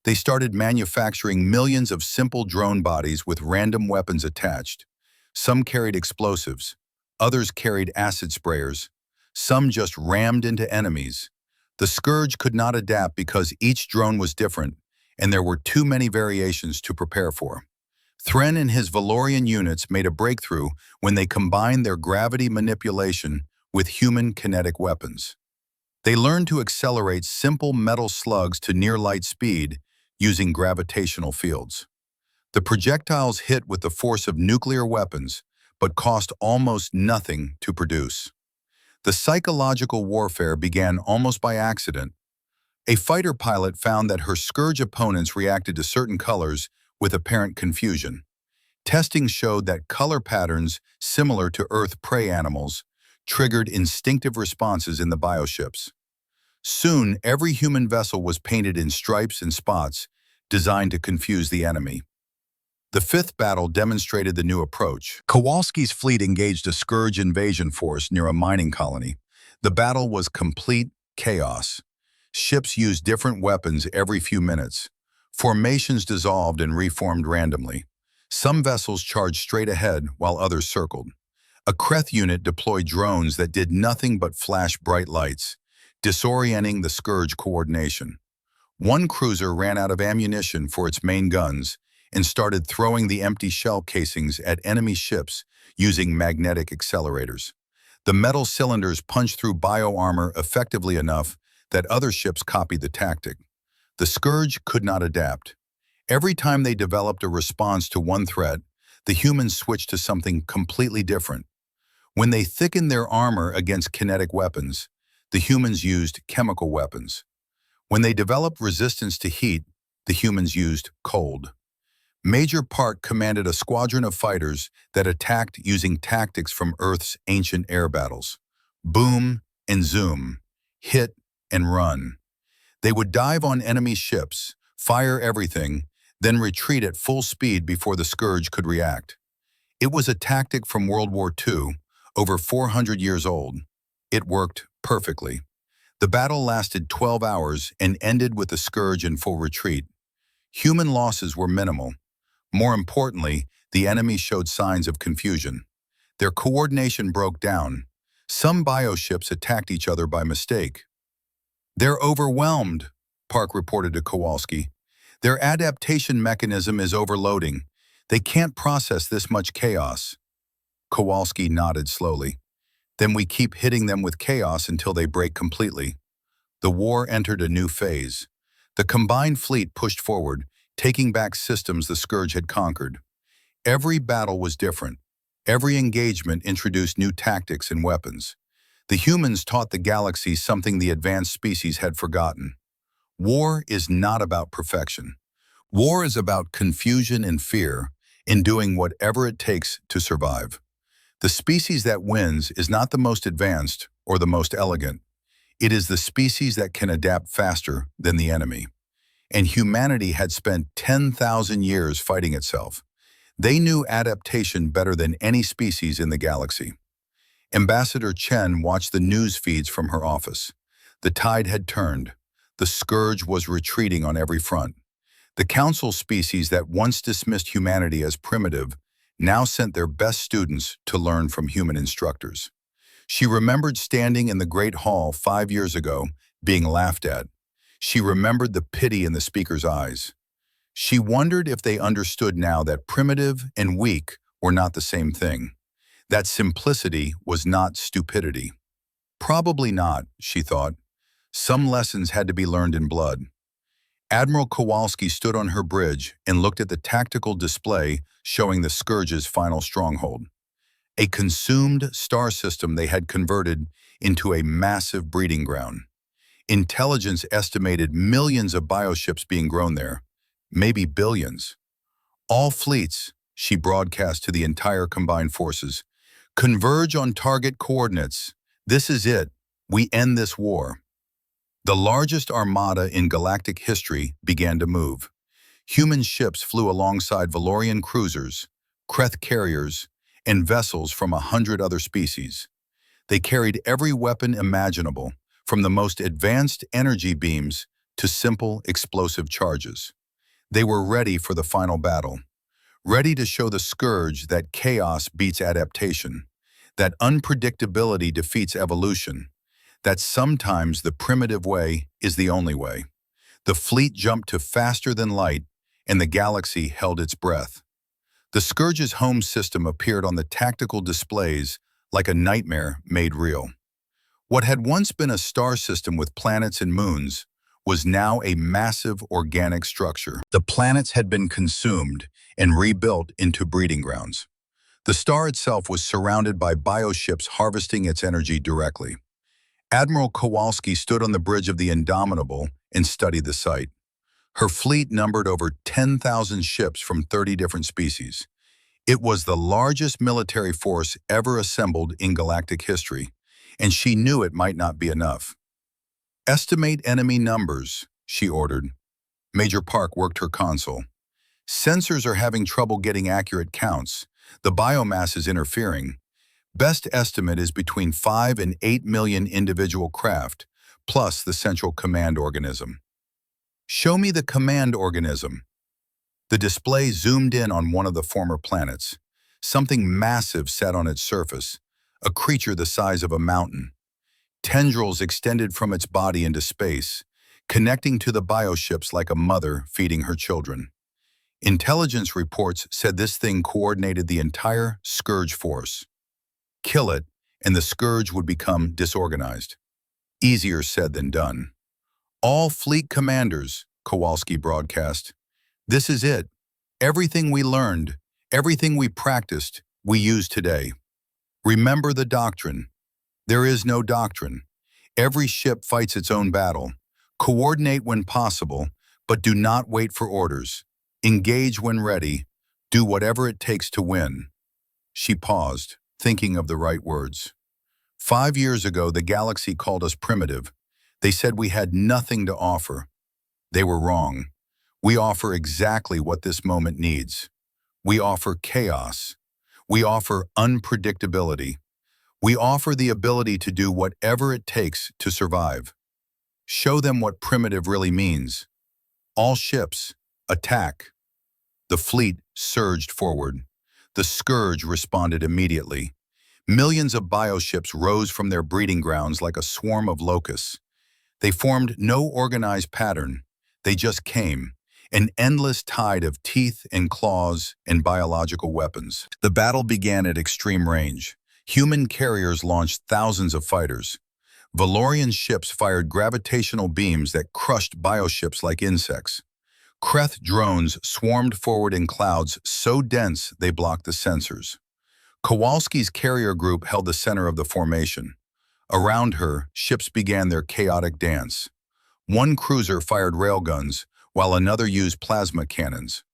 They started manufacturing millions of simple drone bodies with random weapons attached. Some carried explosives. Others carried acid sprayers. Some just rammed into enemies. The Scourge could not adapt because each drone was different, and there were too many variations to prepare for. Thren and his Valorian units made a breakthrough when they combined their gravity manipulation with human kinetic weapons. They learned to accelerate simple metal slugs to near-light speed using gravitational fields. The projectiles hit with the force of nuclear weapons, but cost almost nothing to produce. The psychological warfare began almost by accident. A fighter pilot found that her Scourge opponents reacted to certain colors with apparent confusion. Testing showed that color patterns similar to Earth prey animals triggered instinctive responses in the bioships. Soon, every human vessel was painted in stripes and spots designed to confuse the enemy. The fifth battle demonstrated the new approach. Kowalski's fleet engaged a Scourge invasion force near a mining colony. The battle was complete chaos. Ships used different weapons every few minutes. Formations dissolved and reformed randomly. Some vessels charged straight ahead while others circled. A Kreth unit deployed drones that did nothing but flash bright lights, disorienting the Scourge coordination. One cruiser ran out of ammunition for its main guns and started throwing the empty shell casings at enemy ships using magnetic accelerators. The metal cylinders punched through bio-armor effectively enough that other ships copied the tactic. The Scourge could not adapt. Every time they developed a response to one threat, the humans switched to something completely different. When they thickened their armor against kinetic weapons, the humans used chemical weapons. When they developed resistance to heat, the humans used cold. Major Park commanded a squadron of fighters that attacked using tactics from Earth's ancient air battles. Boom and zoom, hit and run. They would dive on enemy ships, fire everything, then retreat at full speed before the Scourge could react. It was a tactic from World War II, over 400 years old. It worked perfectly. The battle lasted 12 hours and ended with the Scourge in full retreat. Human losses were minimal. More importantly, the enemy showed signs of confusion. Their coordination broke down. Some bioships attacked each other by mistake. "They're overwhelmed," Park reported to Kowalski. "Their adaptation mechanism is overloading. They can't process this much chaos." Kowalski nodded slowly. "Then we keep hitting them with chaos until they break completely." The war entered a new phase. The combined fleet pushed forward, taking back systems the Scourge had conquered. Every battle was different. Every engagement introduced new tactics and weapons. The humans taught the galaxy something the advanced species had forgotten. War is not about perfection. War is about confusion and fear in doing whatever it takes to survive. The species that wins is not the most advanced or the most elegant. It is the species that can adapt faster than the enemy. And humanity had spent 10,000 years fighting itself. They knew adaptation better than any species in the galaxy. Ambassador Chen watched the news feeds from her office. The tide had turned. The scourge was retreating on every front. The council species that once dismissed humanity as primitive now sent their best students to learn from human instructors. She remembered standing in the Great Hall 5 years ago, being laughed at. She remembered the pity in the speaker's eyes. She wondered if they understood now that primitive and weak were not the same thing. That simplicity was not stupidity. Probably not, she thought. Some lessons had to be learned in blood. Admiral Kowalski stood on her bridge and looked at the tactical display showing the Scourge's final stronghold. A consumed star system they had converted into a massive breeding ground. Intelligence estimated millions of bioships being grown there, maybe billions. All fleets, she broadcast to the entire combined forces, converge on target coordinates. This is it. We end this war. The largest armada in galactic history began to move. Human ships flew alongside Valorian cruisers, Kreth carriers, and vessels from 100 other species. They carried every weapon imaginable, from the most advanced energy beams to simple explosive charges. They were ready for the final battle, ready to show the Scourge that chaos beats adaptation, that unpredictability defeats evolution, that sometimes the primitive way is the only way. The fleet jumped to faster than light, and the galaxy held its breath. The Scourge's home system appeared on the tactical displays like a nightmare made real. What had once been a star system with planets and moons was now a massive organic structure. The planets had been consumed and rebuilt into breeding grounds. The star itself was surrounded by bioships harvesting its energy directly. Admiral Kowalski stood on the bridge of the Indomitable and studied the site. Her fleet numbered over 10,000 ships from 30 different species. It was the largest military force ever assembled in galactic history, and she knew it might not be enough. Estimate enemy numbers, she ordered. Major Park worked her console. Sensors are having trouble getting accurate counts. The biomass is interfering. Best estimate is between 5 and 8 million individual craft, plus the central command organism. Show me the command organism. The display zoomed in on one of the former planets. Something massive sat on its surface, a creature the size of a mountain. Tendrils extended from its body into space, connecting to the bioships like a mother feeding her children. Intelligence reports said this thing coordinated the entire Scourge force. Kill it, and the Scourge would become disorganized. Easier said than done. All fleet commanders, Kowalski broadcast. This is it. Everything we learned, everything we practiced, we use today. Remember the doctrine. There is no doctrine. Every ship fights its own battle. Coordinate when possible, but do not wait for orders. Engage when ready. Do whatever it takes to win. She paused, thinking of the right words. 5 years ago, the galaxy called us primitive. They said we had nothing to offer. They were wrong. We offer exactly what this moment needs. We offer chaos. We offer unpredictability. We offer the ability to do whatever it takes to survive. Show them what primitive really means. All ships, attack. The fleet surged forward. The Scourge responded immediately. Millions of bioships rose from their breeding grounds like a swarm of locusts. They formed no organized pattern. They just came, an endless tide of teeth and claws and biological weapons. The battle began at extreme range. Human carriers launched thousands of fighters. Valorian ships fired gravitational beams that crushed bioships like insects. Kreth drones swarmed forward in clouds so dense they blocked the sensors. Kowalski's carrier group held the center of the formation. Around her, ships began their chaotic dance. One cruiser fired railguns, while another used plasma cannons.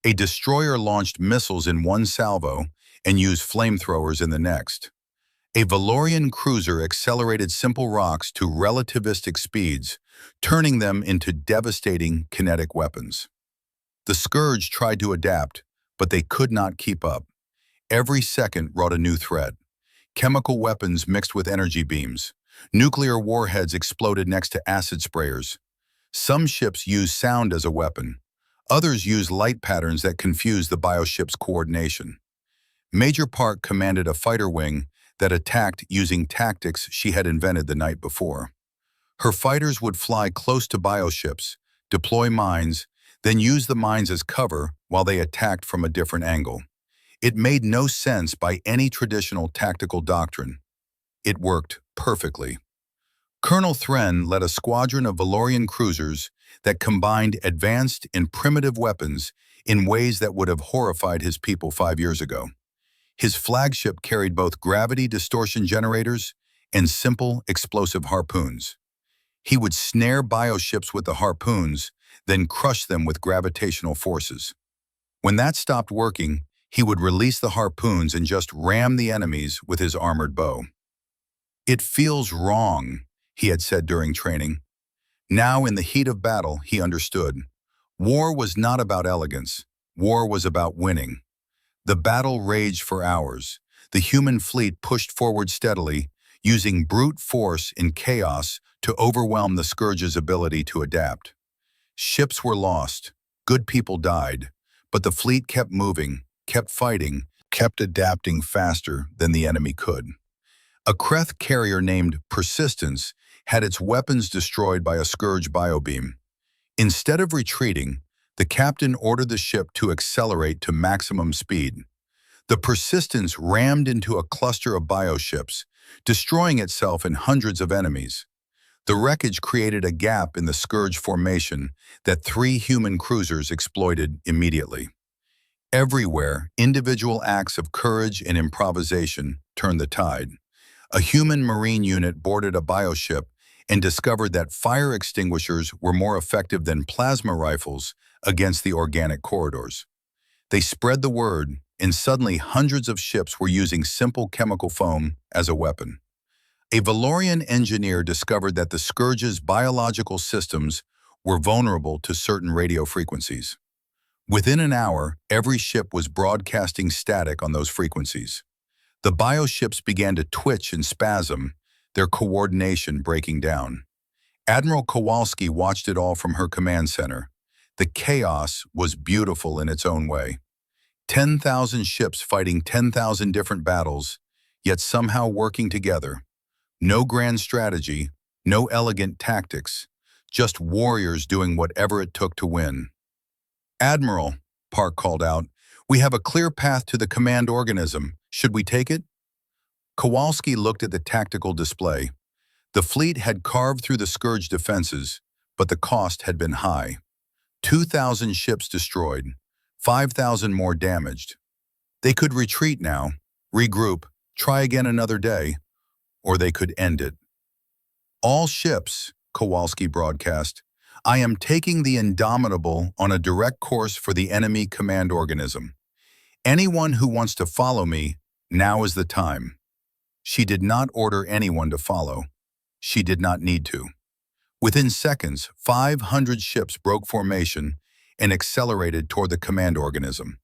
A destroyer launched missiles in one salvo and used flamethrowers in the next. A Valorian cruiser accelerated simple rocks to relativistic speeds, turning them into devastating kinetic weapons. The Scourge tried to adapt, but they could not keep up. Every second brought a new threat. Chemical weapons mixed with energy beams. Nuclear warheads exploded next to acid sprayers. Some ships use sound as a weapon. Others use light patterns that confuse the bioship's coordination. Major Park commanded a fighter wing that attacked using tactics she had invented the night before. Her fighters would fly close to bioships, deploy mines, then use the mines as cover while they attacked from a different angle. It made no sense by any traditional tactical doctrine. It worked perfectly. Colonel Thren led a squadron of Valorian cruisers that combined advanced and primitive weapons in ways that would have horrified his people 5 years ago. His flagship carried both gravity distortion generators and simple explosive harpoons. He would snare bioships with the harpoons, then crush them with gravitational forces. When that stopped working, he would release the harpoons and just ram the enemies with his armored bow. "It feels wrong," he had said during training. Now, in the heat of battle, he understood. War was not about elegance. War was about winning. The battle raged for hours. The human fleet pushed forward steadily, using brute force in chaos to overwhelm the Scourge's ability to adapt. Ships were lost. Good people died. But the fleet kept moving, kept fighting, kept adapting faster than the enemy could. A Kreth carrier named Persistence had its weapons destroyed by a Scourge biobeam. Instead of retreating, the captain ordered the ship to accelerate to maximum speed. The Persistence rammed into a cluster of bioships, destroying itself and hundreds of enemies. The wreckage created a gap in the Scourge formation that 3 human cruisers exploited immediately. Everywhere, individual acts of courage and improvisation turned the tide. A human marine unit boarded a bioship and discovered that fire extinguishers were more effective than plasma rifles against the organic corridors. They spread the word, and suddenly hundreds of ships were using simple chemical foam as a weapon. A Valorian engineer discovered that the Scourge's biological systems were vulnerable to certain radio frequencies. Within an hour, every ship was broadcasting static on those frequencies. The bioships began to twitch and spasm, their coordination breaking down. Admiral Kowalski watched it all from her command center. The chaos was beautiful in its own way. 10,000 ships fighting 10,000 different battles, yet somehow working together. No grand strategy, no elegant tactics, just warriors doing whatever it took to win. "Admiral," Park called out, "we have a clear path to the command organism. Should we take it?" Kowalski looked at the tactical display. The fleet had carved through the Scourge defenses, but the cost had been high. 2,000 ships destroyed, 5,000 more damaged. They could retreat now, regroup, try again another day, or they could end it. "All ships," Kowalski broadcast, "I am taking the Indomitable on a direct course for the enemy command organism. Anyone who wants to follow me, now is the time." She did not order anyone to follow. She did not need to. Within seconds, 500 ships broke formation and accelerated toward the command organism.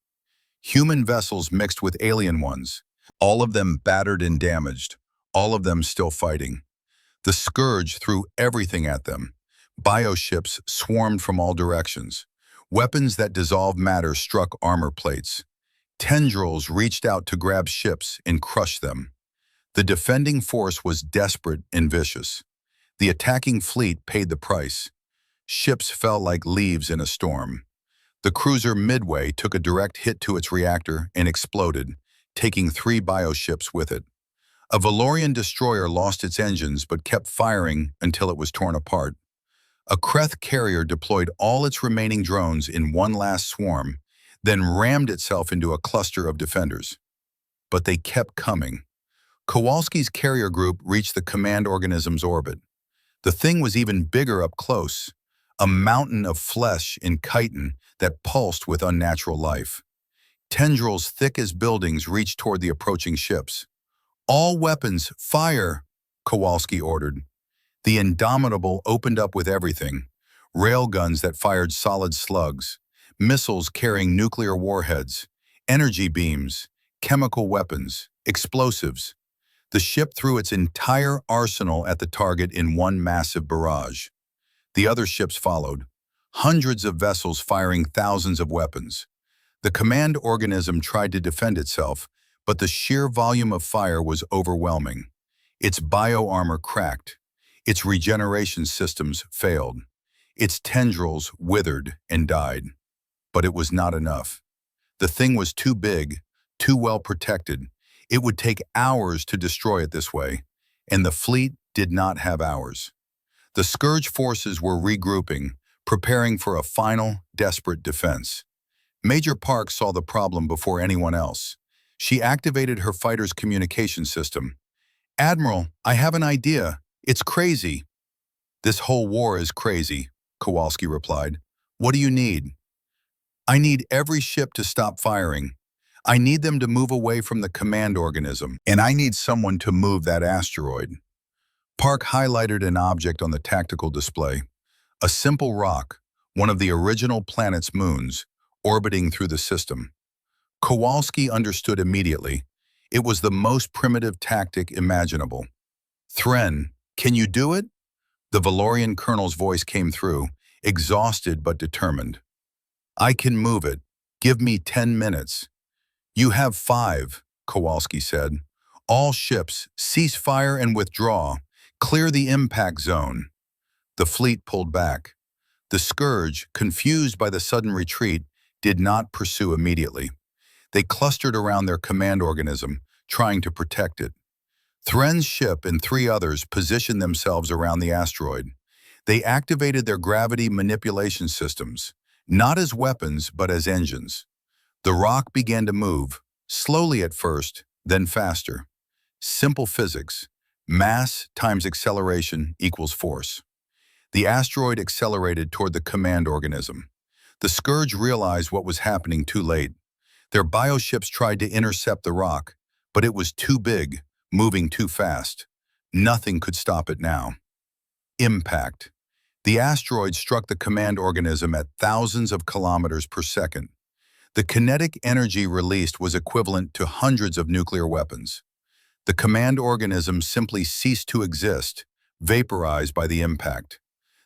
Human vessels mixed with alien ones, all of them battered and damaged, all of them still fighting. The Scourge threw everything at them. Bioships swarmed from all directions. Weapons that dissolved matter struck armor plates. Tendrils reached out to grab ships and crush them. The defending force was desperate and vicious. The attacking fleet paid the price. Ships fell like leaves in a storm. The cruiser Midway took a direct hit to its reactor and exploded, taking 3 bioships with it. A Valorian destroyer lost its engines but kept firing until it was torn apart. A Kreth carrier deployed all its remaining drones in one last swarm, then rammed itself into a cluster of defenders. But they kept coming. Kowalski's carrier group reached the command organism's orbit. The thing was even bigger up close, a mountain of flesh and chitin that pulsed with unnatural life. Tendrils thick as buildings reached toward the approaching ships. "All weapons, fire!" Kowalski ordered. The Indomitable opened up with everything: railguns that fired solid slugs, missiles carrying nuclear warheads, energy beams, chemical weapons, explosives. The ship threw its entire arsenal at the target in one massive barrage. The other ships followed, hundreds of vessels firing thousands of weapons. The command organism tried to defend itself, but the sheer volume of fire was overwhelming. Its bioarmor cracked. Its regeneration systems failed. Its tendrils withered and died. But it was not enough. The thing was too big, too well protected. It would take hours to destroy it this way, and the fleet did not have hours. The Scourge forces were regrouping, preparing for a final, desperate defense. Major Park saw the problem before anyone else. She activated her fighter's communication system. "Admiral, I have an idea. It's crazy." "This whole war is crazy," Kowalski replied. "What do you need?" "I need every ship to stop firing. I need them to move away from the command organism, and I need someone to move that asteroid." Park highlighted an object on the tactical display. A simple rock, one of the original planet's moons, orbiting through the system. Kowalski understood immediately. It was the most primitive tactic imaginable. "Thren, can you do it?" The Valorian colonel's voice came through, exhausted but determined. "I can move it. Give me 10 minutes. "You have 5, Kowalski said. "All ships, cease fire and withdraw. Clear the impact zone." The fleet pulled back. The Scourge, confused by the sudden retreat, did not pursue immediately. They clustered around their command organism, trying to protect it. Thren's ship and 3 others positioned themselves around the asteroid. They activated their gravity manipulation systems, not as weapons but as engines. The rock began to move, slowly at first, then faster. Simple physics. Mass times acceleration equals force. The asteroid accelerated toward the command organism. The Scourge realized what was happening too late. Their bioships tried to intercept the rock, but it was too big, moving too fast. Nothing could stop it now. Impact. The asteroid struck the command organism at thousands of kilometers per second. The kinetic energy released was equivalent to hundreds of nuclear weapons. The command organism simply ceased to exist, vaporized by the impact.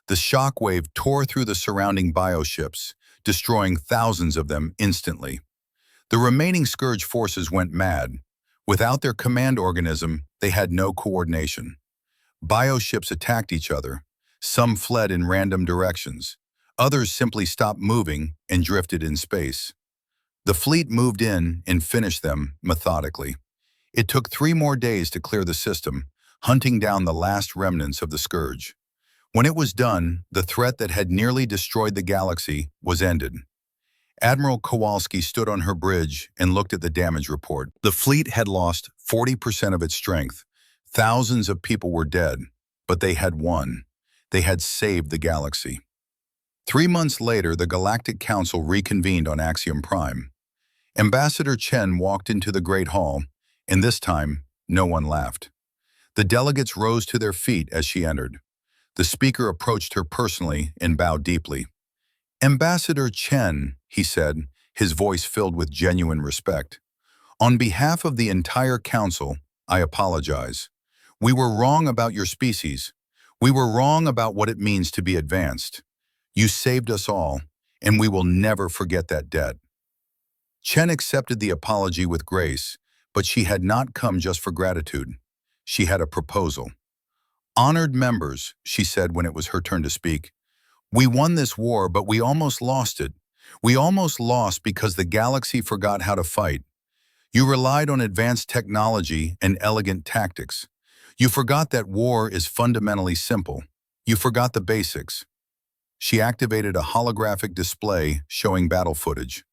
The shockwave tore through the surrounding bioships, destroying thousands of them instantly. The remaining Scourge forces went mad. Without their command organism, they had no coordination. Bioships attacked each other. Some fled in random directions. Others simply stopped moving and drifted in space. The fleet moved in and finished them methodically. It took 3 more days to clear the system, hunting down the last remnants of the Scourge. When it was done, the threat that had nearly destroyed the galaxy was ended. Admiral Kowalski stood on her bridge and looked at the damage report. The fleet had lost 40% of its strength. Thousands of people were dead, but they had won. They had saved the galaxy. 3 months later, the Galactic Council reconvened on Axiom Prime. Ambassador Chen walked into the Great Hall, and this time, no one laughed. The delegates rose to their feet as she entered. The speaker approached her personally and bowed deeply. "Ambassador Chen," he said, his voice filled with genuine respect. "On behalf of the entire council, I apologize. We were wrong about your species. We were wrong about what it means to be advanced. You saved us all, and we will never forget that debt." Chen accepted the apology with grace, but she had not come just for gratitude. She had a proposal. "Honored members," she said when it was her turn to speak, "we won this war, but we almost lost it. We almost lost because the galaxy forgot how to fight. You relied on advanced technology and elegant tactics. You forgot that war is fundamentally simple. You forgot the basics." She activated a holographic display showing battle footage.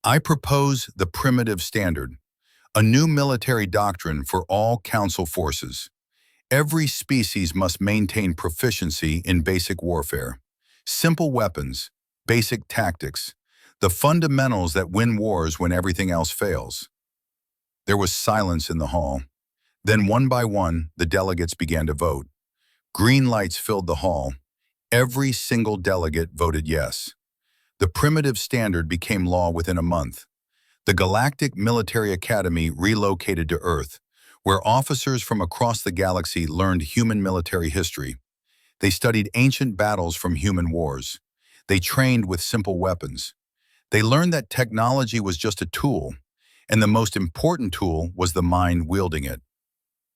"I propose the primitive standard, a new military doctrine for all council forces. Every species must maintain proficiency in basic warfare. Simple weapons, basic tactics, the fundamentals that win wars when everything else fails." There was silence in the hall. Then one by one, the delegates began to vote. Green lights filled the hall. Every single delegate voted yes. The primitive standard became law within a month. The Galactic Military Academy relocated to Earth, where officers from across the galaxy learned human military history. They studied ancient battles from human wars. They trained with simple weapons. They learned that technology was just a tool, and the most important tool was the mind wielding it.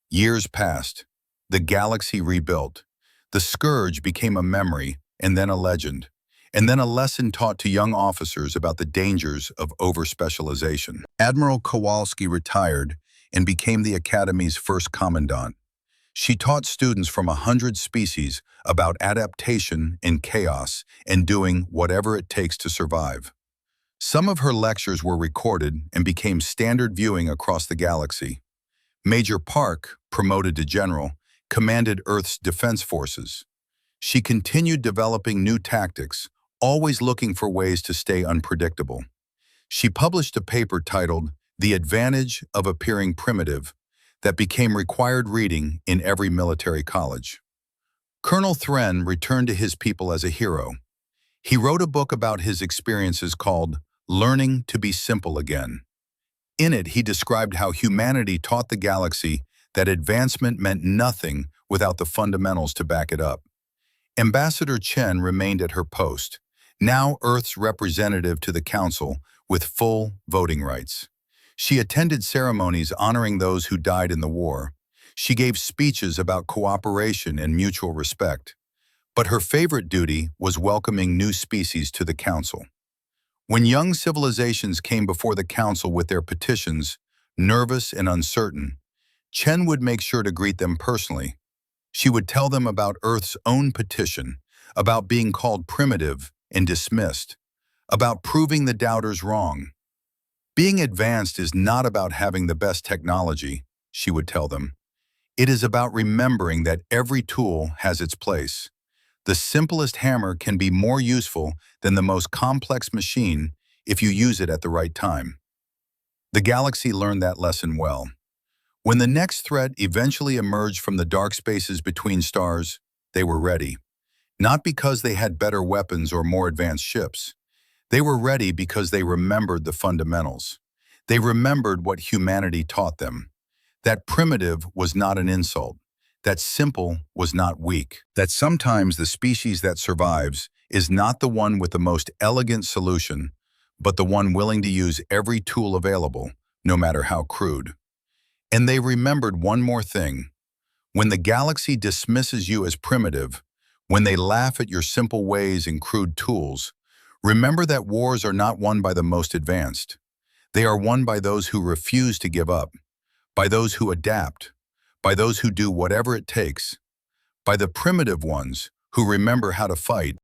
Years passed. The galaxy rebuilt. The Scourge became a memory, and then a legend, and then a lesson taught to young officers about the dangers of overspecialization. Admiral Kowalski retired and became the Academy's first commandant. She taught students from 100 species about adaptation in chaos and doing whatever it takes to survive. Some of her lectures were recorded and became standard viewing across the galaxy. Major Park, promoted to general, commanded Earth's defense forces. She continued developing new tactics, always looking for ways to stay unpredictable. She published a paper titled The Advantage of Appearing Primitive that became required reading in every military college. Colonel Thren returned to his people as a hero. He wrote a book about his experiences called Learning to be Simple Again. In it, he described how humanity taught the galaxy that advancement meant nothing without the fundamentals to back it up. Ambassador Chen remained at her post, now Earth's representative to the Council with full voting rights. She attended ceremonies honoring those who died in the war. She gave speeches about cooperation and mutual respect. But her favorite duty was welcoming new species to the Council. When young civilizations came before the Council with their petitions, nervous and uncertain, Chen would make sure to greet them personally. She would tell them about Earth's own petition, about being called primitive and dismissed, about proving the doubters wrong. Being advanced is not about having the best technology, she would tell them. It is about remembering that every tool has its place. The simplest hammer can be more useful than the most complex machine if you use it at the right time. The galaxy learned that lesson well. When the next threat eventually emerged from the dark spaces between stars, they were ready. Not because they had better weapons or more advanced ships. They were ready because they remembered the fundamentals. They remembered what humanity taught them. That primitive was not an insult. That simple was not weak. That sometimes the species that survives is not the one with the most elegant solution, but the one willing to use every tool available, no matter how crude. And they remembered one more thing. When the galaxy dismisses you as primitive, when they laugh at your simple ways and crude tools, remember that wars are not won by the most advanced. They are won by those who refuse to give up, by those who adapt, by those who do whatever it takes, by the primitive ones who remember how to fight